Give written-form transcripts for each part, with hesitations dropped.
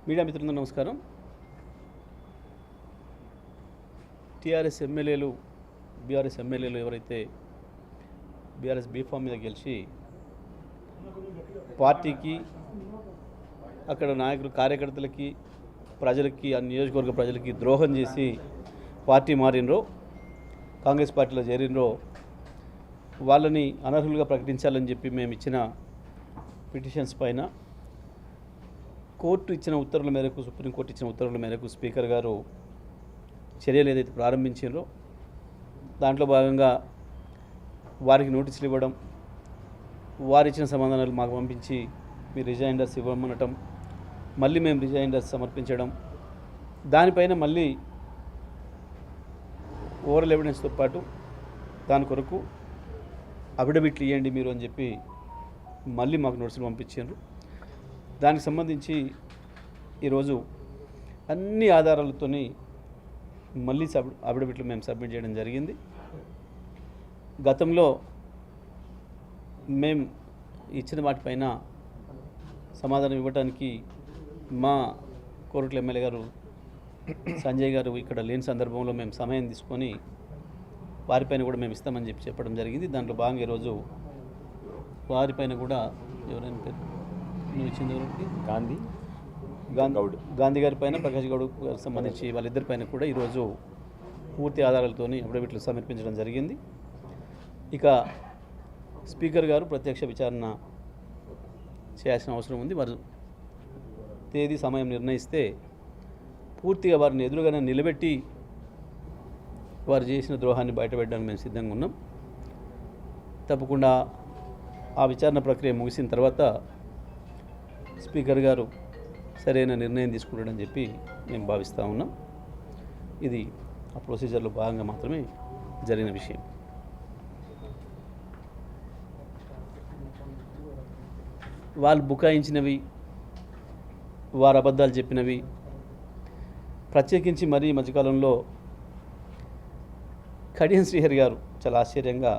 Media మిత్రులందరూ నమస్కారం. TRS ఎమ్మెల్యేలు బీఆర్ఎస్ ఎమ్మెల్యేలు ఎవరైతే బీఆర్ఎస్ బీఫామ్ మీద గెలిచి పార్టీకి అక్కడ నాయకులు కార్యకర్తలకి ప్రజలకి ఆ నియోజకవర్గ ప్రజలకి ద్రోహం చేసి పార్టీ మారినరో కాంగ్రెస్ పార్టీలో చేరినరో వాళ్ళని అనర్హులుగా ప్రకటించాలని చెప్పి మేము ఇచ్చిన పిటిషన్స్ పైన కోర్టు ఇచ్చిన ఉత్తర్వుల మేరకు సుప్రీంకోర్టు ఇచ్చిన ఉత్తర్వుల మేరకు స్పీకర్ గారు చర్యలు ఏదైతే ప్రారంభించారో దాంట్లో భాగంగా వారికి నోటీసులు ఇవ్వడం, వారు ఇచ్చిన సమాధానాలు మాకు పంపించి మీరు రిజైండర్స్ ఇవ్వమనటం, మళ్ళీ మేము రిజైండర్స్ సమర్పించడం, దానిపైన మళ్ళీ ఓవరల్ ఎవిడెన్స్తో పాటు దాని కొరకు అఫిడవిట్లు ఇవ్వండి మీరు అని చెప్పి మళ్ళీ మాకు నోటీసులు పంపించారు. దానికి సంబంధించి ఈరోజు అన్ని ఆధారాలతోని మళ్ళీ అఫిడవిట్లు మేము సబ్మిట్ చేయడం జరిగింది. గతంలో మేము ఇచ్చిన వాటిపైన సమాధానం ఇవ్వడానికి మా కోరుట్ల ఎమ్మెల్యే గారు సంజయ్ గారు ఇక్కడ లేని సందర్భంలో మేము సమయం తీసుకొని వారిపైన కూడా మేము ఇస్తామని చెప్పడం జరిగింది. దాంట్లో భాగంగా ఈరోజు వారిపైన కూడా ఎవరైనా పేరు నువ్వు ఇచ్చింది ఎవరికి గాంధీ గారి పైన ప్రకాష్ గౌడ్ గారికి సంబంధించి వాళ్ళిద్దరిపైన కూడా ఈరోజు పూర్తి ఆధారాలతో అఫిడవిట్లు సమర్పించడం జరిగింది. ఇక స్పీకర్ గారు ప్రత్యక్ష విచారణ చేయాల్సిన అవసరం ఉంది. వారు తేదీ సమయం నిర్ణయిస్తే పూర్తిగా వారిని ఎదురుగానే నిలబెట్టి వారు చేసిన ద్రోహాన్ని బయటపెట్టడానికి మేము సిద్ధంగా ఉన్నాం. తప్పకుండా ఆ విచారణ ప్రక్రియ ముగిసిన తర్వాత స్పీకర్ గారు సరైన నిర్ణయం తీసుకుంటాడని చెప్పి మేము భావిస్తూ ఉన్నాం. ఇది ఆ ప్రొసీజర్లో భాగంగా మాత్రమే జరిగిన విషయం. వాళ్ళు బుకాయించినవి, వారు అబద్ధాలు చెప్పినవి, ప్రత్యేకించి మరీ మధ్యకాలంలో కడియం శ్రీహరి గారు చాలా ఆశ్చర్యంగా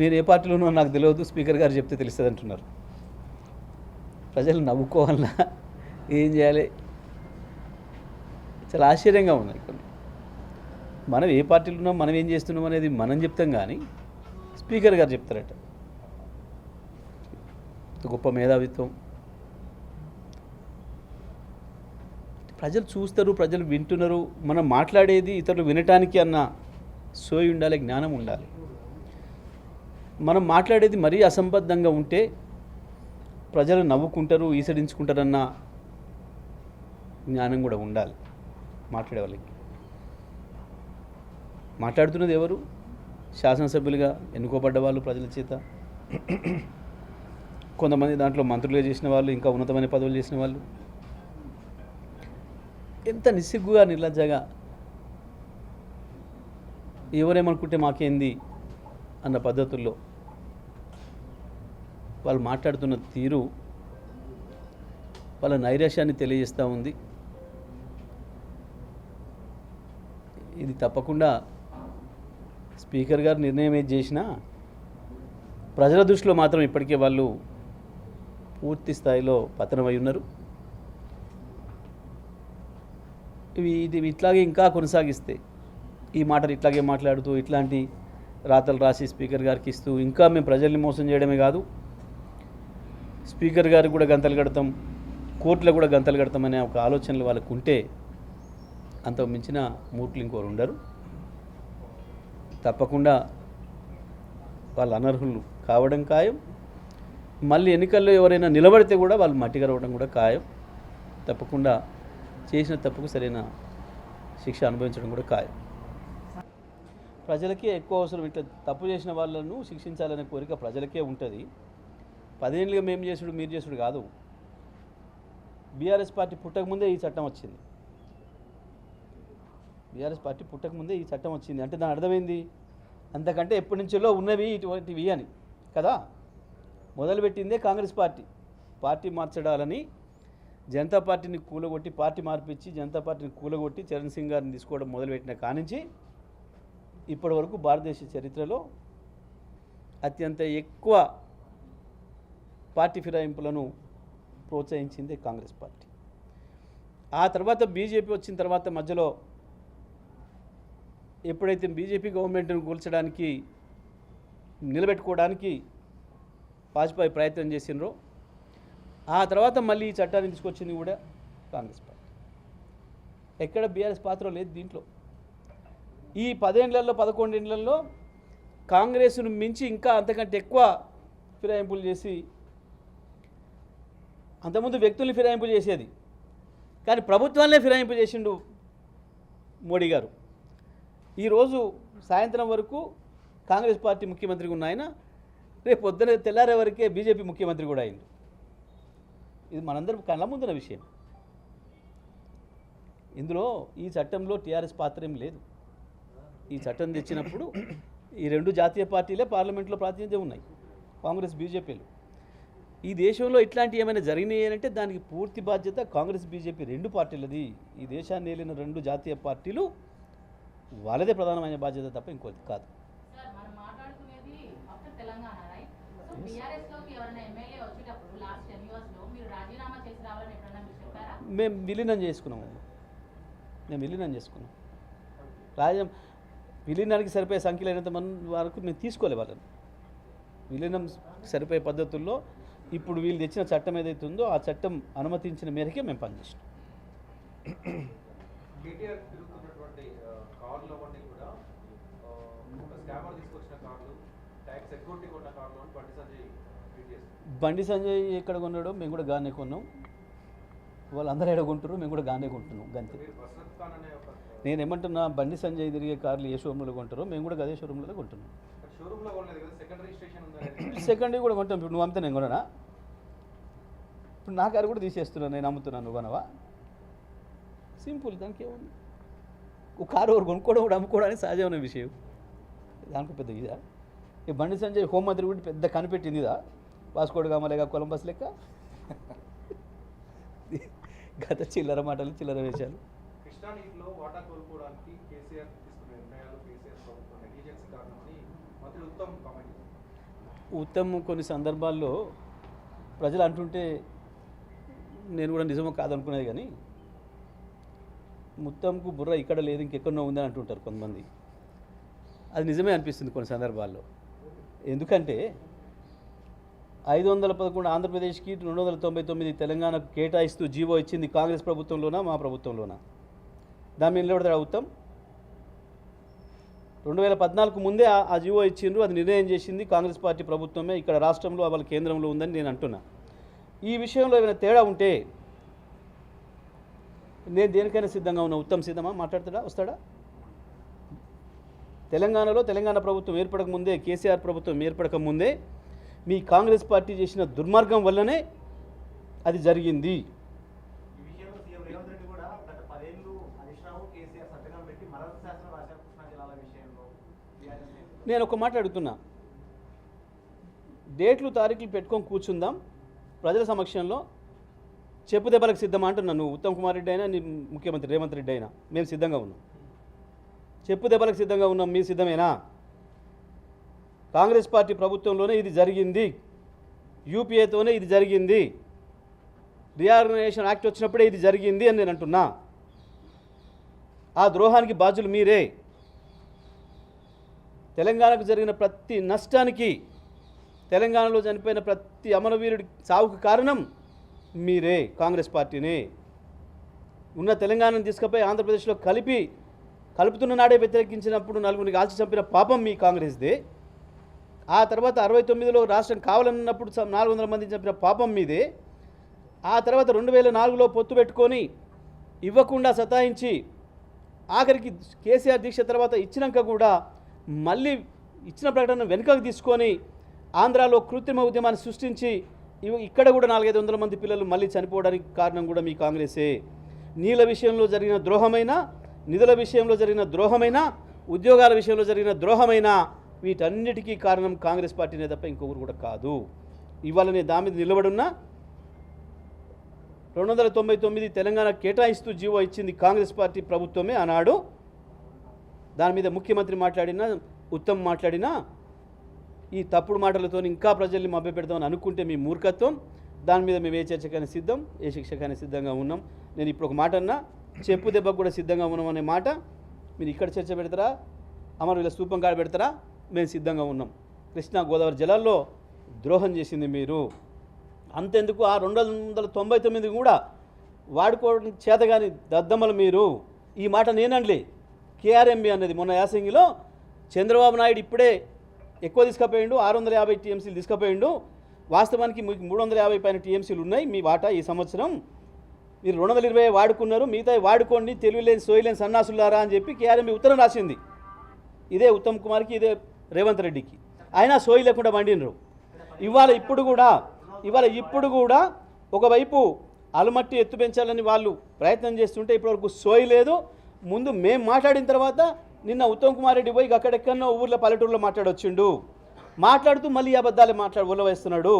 నేను ఏ పార్టీలోనో నాకు తెలియదు, స్పీకర్ గారు చెప్తే తెలుస్తుంది అంటున్నారు. ప్రజలు నవ్వుకోవాలన్నా ఏం చేయాలి, చాలా ఆశ్చర్యంగా ఉన్నాయి. మనం ఏ పార్టీలో ఉన్నాం, మనం ఏం చేస్తున్నాం అనేది మనం చెప్తాం, కానీ స్పీకర్ గారు చెప్తారట. గొప్ప మేధావిత్వం. ప్రజలు చూస్తారు, ప్రజలు వింటున్నారు. మనం మాట్లాడేది ఇతరులు వినటానికి అన్న సోయి ఉండాలి, జ్ఞానం ఉండాలి. మనం మాట్లాడేది మరీ అసంబద్ధంగా ఉంటే ప్రజలు నవ్వుకుంటారు, ఈసడించుకుంటారన్న జ్ఞానం కూడా ఉండాలి మాట్లాడే వాళ్ళకి. మాట్లాడుతున్నది ఎవరు? శాసనసభ్యులుగా ఎన్నుకోబడ్డ వాళ్ళు ప్రజల చేత. కొంతమంది దాంట్లో మంత్రులుగా చేసిన వాళ్ళు, ఇంకా ఉన్నతమైన పదవులు చేసిన వాళ్ళు. ఎంత నిస్సిగ్గుగా, నిర్లజ్జగా, ఎవరేమనుకుంటే మాకేంది అన్న పద్ధతుల్లో వాళ్ళు మాట్లాడుతున్న తీరు వాళ్ళ నైరాశ్యాన్ని తెలియజేస్తూ ఉంది. ఇది తప్పకుండా స్పీకర్ గారు నిర్ణయం ఏది చేసినా ప్రజల దృష్టిలో మాత్రం ఇప్పటికే వాళ్ళు పూర్తి స్థాయిలో పతనమై ఉన్నారు. ఇది ఇట్లాగే ఇంకా కొనసాగిస్తే, ఈ మాటలు ఇట్లాగే మాట్లాడుతూ ఇట్లాంటి రాతలు రాసి స్పీకర్ గారికి ఇస్తూ ఇంకా మేము ప్రజల్ని మోసం చేయడమే కాదు, స్పీకర్ గారికి కూడా గంతలు కడతాం, కోర్టులో కూడా గంతలు కడతామనే ఒక ఆలోచనలు వాళ్ళకు ఉంటే అంత మించిన మూర్ఖులు ఇంకోరు ఉండరు. తప్పకుండా వాళ్ళు అనర్హులు కావడం ఖాయం. మళ్ళీ ఎన్నికల్లో ఎవరైనా నిలబడితే కూడా వాళ్ళు మట్టిగా రావడం కూడా ఖాయం. తప్పకుండా చేసిన తప్పుకు సరైన శిక్ష అనుభవించడం కూడా ఖాయం. ప్రజలకే ఎక్కువ అవసరం. ఇట్లా తప్పు చేసిన వాళ్ళను శిక్షించాలనే కోరిక ప్రజలకే ఉంటుంది. 10 ఏళ్ళుగా మేము చేసుడు మీరు చేసుడు కాదు. బీఆర్ఎస్ పార్టీ పుట్టకముందే ఈ చట్టం వచ్చింది. బీఆర్ఎస్ పార్టీ పుట్టకముందే ఈ చట్టం వచ్చింది అంటే దాని అర్థమైంది, అంతకంటే ఎప్పటి నుంచో ఉన్నవి ఇటువంటివి అని కదా. మొదలుపెట్టిందే కాంగ్రెస్ పార్టీ మార్చడాలని జనతా పార్టీని కూలగొట్టి, పార్టీ మార్పిచ్చి జనతా పార్టీని కూలగొట్టి చరణ్ సింగ్ గారిని తీసుకోవడం మొదలుపెట్టిన కానించి ఇప్పటి వరకు భారతదేశ చరిత్రలో అత్యంత ఎక్కువ పార్టీ ఫిరాయింపులను ప్రోత్సహించింది కాంగ్రెస్ పార్టీ. ఆ తర్వాత బీజేపీ వచ్చిన తర్వాత మధ్యలో ఎప్పుడైతే బీజేపీ గవర్నమెంట్ను కూల్చడానికి నిలబెట్టుకోవడానికి వాజ్పేయి ప్రయత్నం చేసినరో ఆ తర్వాత మళ్ళీ ఈ చట్టాన్ని తీసుకొచ్చింది కూడా కాంగ్రెస్ పార్టీ. ఎక్కడ బీఆర్ఎస్ పాత్ర లేదు దీంట్లో. ఈ 10 ఏళ్లలో 11 ఏళ్లలో కాంగ్రెస్ను మించి ఇంకా అంతకంటే ఎక్కువ ఫిరాయింపులు చేసి, అంతకుముందు వ్యక్తుల్ని ఫిరాయింపు చేసేది కానీ ప్రభుత్వాన్నే ఫిరాయింపు చేసిండు మోడీ గారు. ఈరోజు సాయంత్రం వరకు కాంగ్రెస్ పార్టీ ముఖ్యమంత్రిగా ఉన్న ఆయన రేపు పొద్దున తెల్లారే వరకే బీజేపీ ముఖ్యమంత్రి కూడా అయింది. ఇది మనందరం కళ్ళ ముందున్న విషయం. ఇందులో ఈ చట్టంలో టీఆర్ఎస్ పాత్ర ఏం లేదు. ఈ చట్టం తెచ్చినప్పుడు ఈ 2 జాతీయ పార్టీలే పార్లమెంట్లో ప్రాతినిధ్యం ఉన్నాయి, కాంగ్రెస్ బీజేపీలు. ఈ దేశంలో ఇట్లాంటివి ఏమైనా జరిగినాయి అంటే దానికి పూర్తి బాధ్యత కాంగ్రెస్ బీజేపీ 2 పార్టీలది. ఈ దేశాన్ని ఏలిన 2 జాతీయ పార్టీలు వాళ్ళదే ప్రధానమైన బాధ్యత తప్ప ఇంకోటి కాదు. మేము విలీనం చేసుకున్నాము. విలీనానికి సరిపోయే సంఖ్యలో అయినంత మంది వరకు మేము తీసుకోలే వాళ్ళని. విలీనం సరిపోయే పద్ధతుల్లో ఇప్పుడు వీళ్ళు తెచ్చిన చట్టం ఏదైతే ఉందో ఆ చట్టం అనుమతించిన మేరకే మేము పనిచేస్తాం. బండి సంజయ్ ఎక్కడ కొన్నాడో మేము కూడా గానే కొన్నాం, వాళ్ళందరూ ఎక్కడ కొంటారు మేము కూడా గానే కొంటున్నాం. గంతే. నేను ఏమంటున్నా, బండి సంజయ్ తిరిగే కార్లు ఏ షోరూంలో కొంటారో మేము కూడా అదే షోరూంలో కొంటున్నాం. సెకండరీ కూడా కొంటాం. ఇప్పుడు నువ్వు అమ్మితే నేను కొననా? ఇప్పుడు నా కారు కూడా తీసేస్తున్నాను, నేను అమ్ముతున్నాను, నువ్వు కొనవా? సింపుల్. దానికి ఏముంది? ఒక కారు ఎవరు కొనుక్కోవడం కూడా అమ్ముకోవడానికి సహజమైన విషయం. దానికి పెద్ద ఇదా? ఈ బండి సంజయ్ హోంమంత్రి కూడా పెద్ద కనిపెట్టింది ఇదా? వాస్కోడ్ గామా లేక కొలంబస్ లెక్క గత చిల్లర మాటలు చిల్లర వేషాలు. ఉత్తమ్ కొన్ని సందర్భాల్లో ప్రజలు అంటుంటే నేను కూడా నిజమో కాదనుకునేది, కానీ ఉత్తమ్కు బుర్ర ఇక్కడ లేదు ఇంకెక్కడో ఉందని అంటుంటారు కొంతమంది. అది నిజమే అనిపిస్తుంది కొన్ని సందర్భాల్లో. ఎందుకంటే 511 ఆంధ్రప్రదేశ్కి 299 తెలంగాణకు కేటాయిస్తూ జీవో ఇచ్చింది కాంగ్రెస్ ప్రభుత్వంలోనా మా ప్రభుత్వంలోనా? దాని మీద నిలబడతాడు ఉత్తమ్? 2014 ముందే ఆ జీవో ఇచ్చిండ్రు, అది నిర్ణయం చేసింది కాంగ్రెస్ పార్టీ ప్రభుత్వమే, ఇక్కడ రాష్ట్రంలో వాళ్ళ కేంద్రంలో ఉందని నేను అంటున్నా. ఈ విషయంలో ఏమైనా తేడా ఉంటే నేను దేనికైనా సిద్ధంగా ఉన్నా. ఉత్తమ్ సిద్ధమా? మాట్లాడతాడా? వస్తాడా? తెలంగాణలో తెలంగాణ ప్రభుత్వం ఏర్పడక ముందే, కేసీఆర్ ప్రభుత్వం ఏర్పడక ముందే మీ కాంగ్రెస్ పార్టీ చేసిన దుర్మార్గం వల్లనే అది జరిగింది. నేను ఒక మాట అడుగుతున్నా, డేట్లు తారీఖులు పెట్టుకొని కూర్చుందాం ప్రజల సమక్షంలో, చెప్పు దెబ్బలకు సిద్ధమా అంటున్నాను. నువ్వు ఉత్తమ్ కుమార్ రెడ్డి అయినా నీ ముఖ్యమంత్రి రేవంత్ రెడ్డి అయినా మేము సిద్ధంగా ఉన్నాం. చెప్పు దెబ్బలకు సిద్ధంగా ఉన్నాం. మీరు సిద్ధమేనా? కాంగ్రెస్ పార్టీ ప్రభుత్వంలోనే ఇది జరిగింది, యూపీఏతోనే ఇది జరిగింది, రీఆర్గనైజేషన్ యాక్ట్ వచ్చినప్పుడే ఇది జరిగింది అని నేను అంటున్నా. ఆ ద్రోహానికి బాధ్యులు మీరే. తెలంగాణకు జరిగిన ప్రతి నష్టానికి, తెలంగాణలో చనిపోయిన ప్రతి అమరవీరుడి సావుకు కారణం మీరే, కాంగ్రెస్ పార్టీనే. ఉన్న తెలంగాణను తీసుకుపోయి ఆంధ్రప్రదేశ్లో కలుపుతున్న నాడే వ్యతిరేకించినప్పుడు నలుగురిని కాల్చి చంపిన పాపం మీ కాంగ్రెస్దే. ఆ తర్వాత 69లో రాష్ట్రం కావాలన్నప్పుడు 400 మంది చంపిన పాపం మీదే. ఆ తర్వాత 2004లో పొత్తు పెట్టుకొని ఇవ్వకుండా సతాయించి ఆఖరికి కేసీఆర్ దీక్ష తర్వాత ఇచ్చినాక కూడా మళ్ళీ ఇచ్చిన ప్రకటన వెనుకకు తీసుకొని ఆంధ్రాలో కృత్రిమ ఉద్యమాన్ని సృష్టించి ఇక్కడ కూడా 400-500 మంది పిల్లలు మళ్ళీ చనిపోవడానికి కారణం కూడా మీ కాంగ్రెసే. నీళ్ళ విషయంలో జరిగిన ద్రోహమైన, నిధుల విషయంలో జరిగిన ద్రోహమైన, ఉద్యోగాల విషయంలో జరిగిన ద్రోహమైన, వీటన్నిటికీ కారణం కాంగ్రెస్ పార్టీనే తప్ప ఇంకొకరు కూడా కాదు. ఇవాళ నేను దాని మీద నిలబడున్నా. 299 తెలంగాణ కేటాయిస్తూ జీవో ఇచ్చింది కాంగ్రెస్ పార్టీ ప్రభుత్వమే ఆనాడు. దాని మీద ముఖ్యమంత్రి మాట్లాడినా, ఉత్తమ్ మాట్లాడినా ఈ తప్పుడు మాటలతో ఇంకా ప్రజల్ని మభ్యపెడదామని అనుకుంటే మీ మూర్ఖత్వం. దాని మీద మేము ఏ చర్చకైనా సిద్ధం, ఏ శిక్షకైనా సిద్ధంగా ఉన్నాం. నేను ఇప్పుడు ఒక మాట అన్నా, చెప్పు దెబ్బకు కూడా సిద్ధంగా ఉన్నాం అనే మాట మీరు ఇక్కడ చర్చ పెడతారా, అమరవీల స్తూపం కాడ పెడతారా, మేము సిద్ధంగా ఉన్నాం. కృష్ణా గోదావరి జలాల్లో ద్రోహం చేసింది మీరు. అంతెందుకు ఆ 299 కూడా వాడుకోవడం చేతగాని దద్దమ్మలు మీరు. ఈ మాట నేనండి, కేఆర్ఎంబి అన్నది మొన్న యాసంగిలో చంద్రబాబు నాయుడు ఇప్పుడే ఎక్కువ తీసుకుపోయిండు, 650 టీఎంసీలు తీసుకుపోయిండు. వాస్తవానికి మీకు 350 పైన టీఎంసీలు ఉన్నాయి మీ వాటా ఈ సంవత్సరం. మీరు 220 వాడుకున్నారు, మిగతా వాడుకోండి తెలివిలేని సోయిలేని సన్నాసులారా అని చెప్పి కేఆర్ఎంబి ఉత్తరం రాసింది. ఇదే ఉత్తమ్ కుమార్కి, ఇదే రేవంత్ రెడ్డికి. అయినా సోయి లేకుండా వండినరు. ఇవాళ ఇప్పుడు కూడా ఒకవైపు అలమట్టి ఎత్తు పెంచాలని వాళ్ళు ప్రయత్నం చేస్తుంటే ఇప్పటివరకు సోయి లేదు. ముందు మేము మాట్లాడిన తర్వాత నిన్న ఉత్తమ్ కుమార్ రెడ్డి పోయి అక్కడెక్కడో ఊర్లో పల్లెటూరులో మాట్లాడొచ్చిండు. మాట్లాడుతూ మళ్ళీ అబద్ధాలే ఉల్లవేస్తున్నాడు.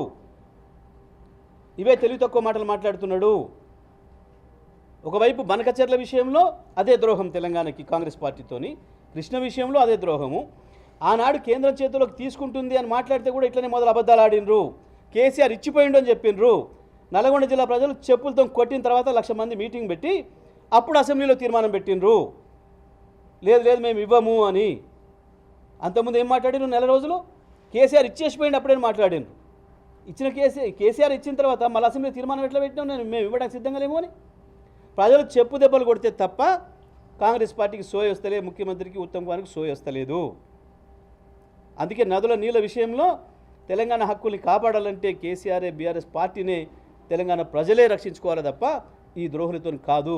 ఇవే తెలివి తక్కువ మాటలు మాట్లాడుతున్నాడు. ఒకవైపు బనకచెర్ల విషయంలో అదే ద్రోహం తెలంగాణకి కాంగ్రెస్ పార్టీతోని, కృష్ణ విషయంలో అదే ద్రోహము. ఆనాడు కేంద్రం చేతుల్లోకి తీసుకుంటుంది అని మాట్లాడితే కూడా ఇట్లనే మొదలు అబద్ధాలు ఆడినరు. కేసీఆర్ ఇచ్చిపోయిండు అని చెప్పిండ్రు. నల్గొండ జిల్లా ప్రజలు చెప్పులతో కొట్టిన తర్వాత 1,00,000 మంది మీటింగ్ పెట్టి అప్పుడు అసెంబ్లీలో తీర్మానం పెట్టినరు, లేదు మేము ఇవ్వము అని. అంతకుముందు ఏం మాట్లాడినారు? నెల రోజులు కేసీఆర్ ఇచ్చేసిపోయింది అప్పుడే మాట్లాడినారు. ఇచ్చిన కేసీఆర్ ఇచ్చిన తర్వాత మళ్ళీ అసెంబ్లీ తీర్మానం ఎట్లా పెట్టినాం, మేము ఇవ్వడానికి సిద్ధంగా లేము అని. ప్రజలు చెప్పు దెబ్బలు కొడితే తప్ప కాంగ్రెస్ పార్టీకి సోయి వస్తలేదు, ముఖ్యమంత్రికి ఉత్తమ్ కుమార్కి సోయి వస్తలేదు. అందుకే నదుల నీళ్ళ విషయంలో తెలంగాణ హక్కుల్ని కాపాడాలంటే కేసీఆర్ బీఆర్ఎస్ పార్టీనే తెలంగాణ ప్రజలే రక్షించుకోవాలి తప్ప ఈ ద్రోహులతో కాదు.